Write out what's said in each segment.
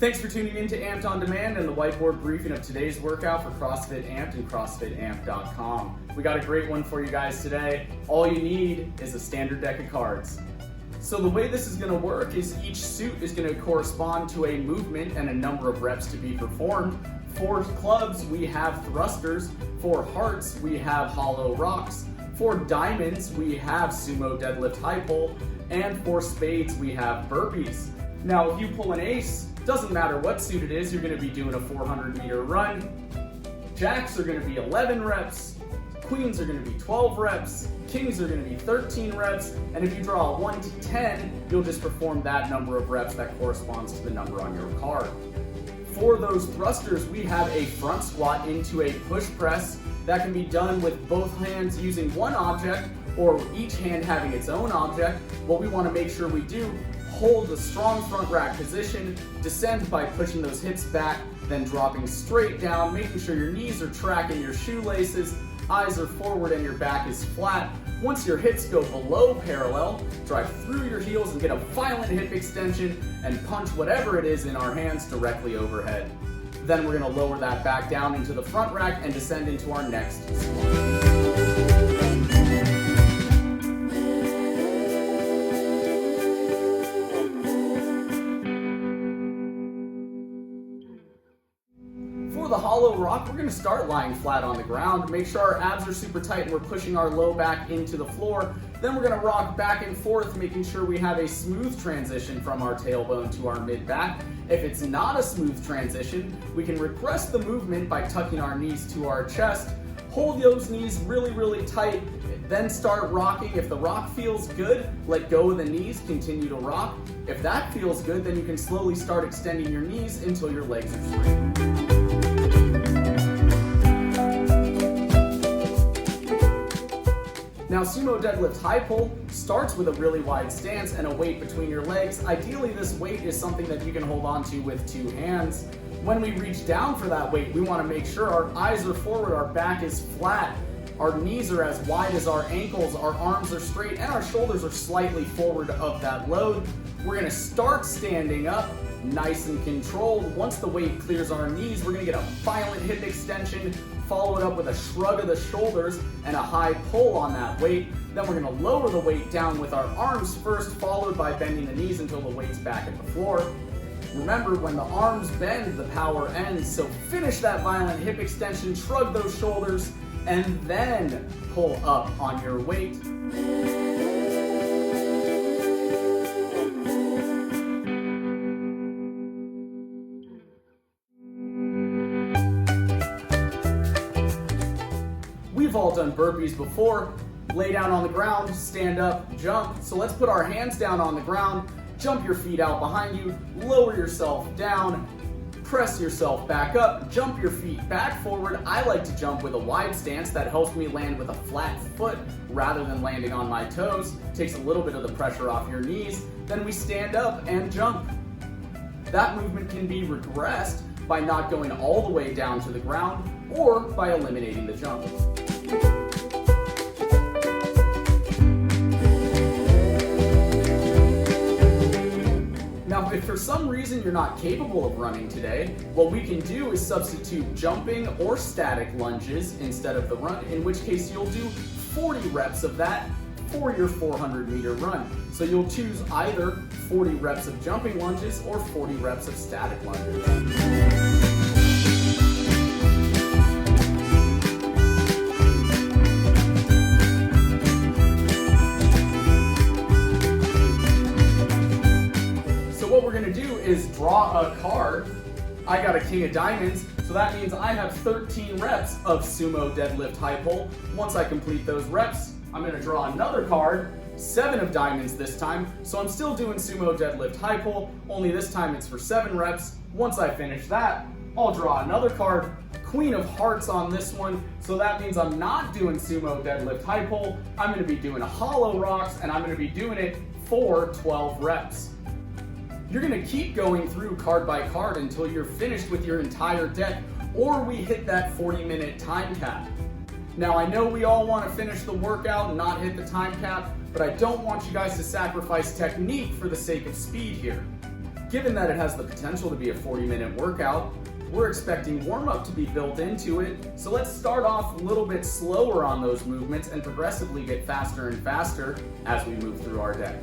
Thanks for tuning in to Amped On Demand and the whiteboard briefing of today's workout for CrossFit Amped and CrossFitAmped.com. We got a great one for you guys today. All you need is a standard deck of cards. So the way this is going to work is each suit is going to correspond to a movement and a number of reps to be performed. For clubs, we have thrusters. For hearts, we have hollow rocks. For diamonds, we have sumo deadlift high pull. And for spades, we have burpees. Now, if you pull an ace, doesn't matter what suit it is, you're going to be doing a 400-meter run. Jacks are going to be 11 reps. Queens are going to be 12 reps. Kings are going to be 13 reps. And if you draw a 1 to 10, you'll just perform that number of reps that corresponds to the number on your card. For those thrusters, we have a front squat into a push press that can be done with both hands using one object or each hand having its own object. What we want to make sure we do, hold a strong front rack position, descend by pushing those hips back, then dropping straight down, making sure your knees are tracking your shoelaces, eyes are forward and your back is flat. Once your hips go below parallel, drive through your heels and get a violent hip extension and punch whatever it is in our hands directly overhead. Then we're going to lower that back down into the front rack and descend into our next squat. For the hollow rock, we're going to start lying flat on the ground. Make sure our abs are super tight and we're pushing our low back into the floor. Then we're going to rock back and forth, making sure we have a smooth transition from our tailbone to our mid back. If it's not a smooth transition, we can repress the movement by tucking our knees to our chest. Hold those knees really tight, then start rocking. If the rock feels good, let go of the knees, continue to rock. If that feels good, then you can slowly start extending your knees until your legs are straight. Now, sumo deadlift high pull starts with a really wide stance and a weight between your legs. Ideally, this weight is something that you can hold on to with two hands. When we reach down for that weight, we want to make sure our eyes are forward, our back is flat, our knees are as wide as our ankles, our arms are straight, and our shoulders are slightly forward of that load. We're going to start standing up, nice and controlled. Once the weight clears our knees, we're going to get a violent hip extension, follow it up with a shrug of the shoulders and a high pull on that weight. Then we're going to lower the weight down with our arms first, followed by bending the knees until the weight's back at the floor. Remember, when the arms bend, the power ends, so finish that violent hip extension, shrug those shoulders, and then pull up on your weight. We've all done burpees before. Lay down on the ground, stand up, jump. So let's put our hands down on the ground, jump your feet out behind you, lower yourself down, press yourself back up, jump your feet back forward. I like to jump with a wide stance that helps me land with a flat foot rather than landing on my toes. Takes a little bit of the pressure off your knees. Then we stand up and jump. That movement can be regressed by not going all the way down to the ground or by eliminating the jump. Now, if for some reason you're not capable of running today, what we can do is substitute jumping or static lunges instead of the run, in which case you'll do 40 reps of that for your 400-meter run. So you'll choose either 40 reps of jumping lunges or 40 reps of static lunges. What we're going to do is draw a card. I got a king of diamonds, so that means I have 13 reps of sumo deadlift high pull. Once I complete those reps, I'm going to draw another card, 7 of diamonds this time, so I'm still doing sumo deadlift high pull, only this time it's for 7 reps. Once I finish that, I'll draw another card, queen of hearts on this one, so that means I'm not doing sumo deadlift high pull. I'm going to be doing a hollow rocks, and I'm going to be doing it for 12 reps. You're going to keep going through card by card until you're finished with your entire deck, or we hit that 40-minute time cap. Now, I know we all want to finish the workout and not hit the time cap, but I don't want you guys to sacrifice technique for the sake of speed here. Given that it has the potential to be a 40-minute workout, we're expecting warm-up to be built into it, so let's start off a little bit slower on those movements and progressively get faster and faster as we move through our deck.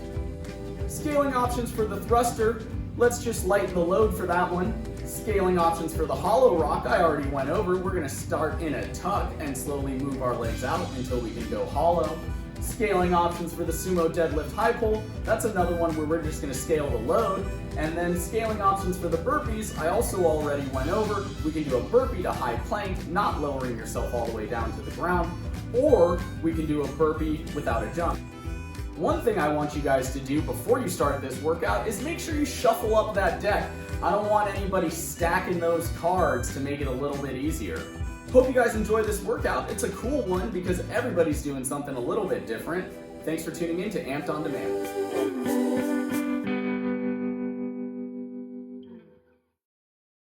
Scaling options for the thruster, let's just lighten the load for that one. Scaling options for the hollow rock, I already went over. We're gonna start in a tuck and slowly move our legs out until we can go hollow. Scaling options for the sumo deadlift high pull, that's another one where we're just gonna scale the load. And then scaling options for the burpees, I also already went over. We can do a burpee to high plank, not lowering yourself all the way down to the ground, or we can do a burpee without a jump. One thing I want you guys to do before you start this workout is make sure you shuffle up that deck. I don't want anybody stacking those cards to make it a little bit easier. Hope you guys enjoy this workout. It's a cool one because everybody's doing something a little bit different. Thanks for tuning in to Amped on Demand.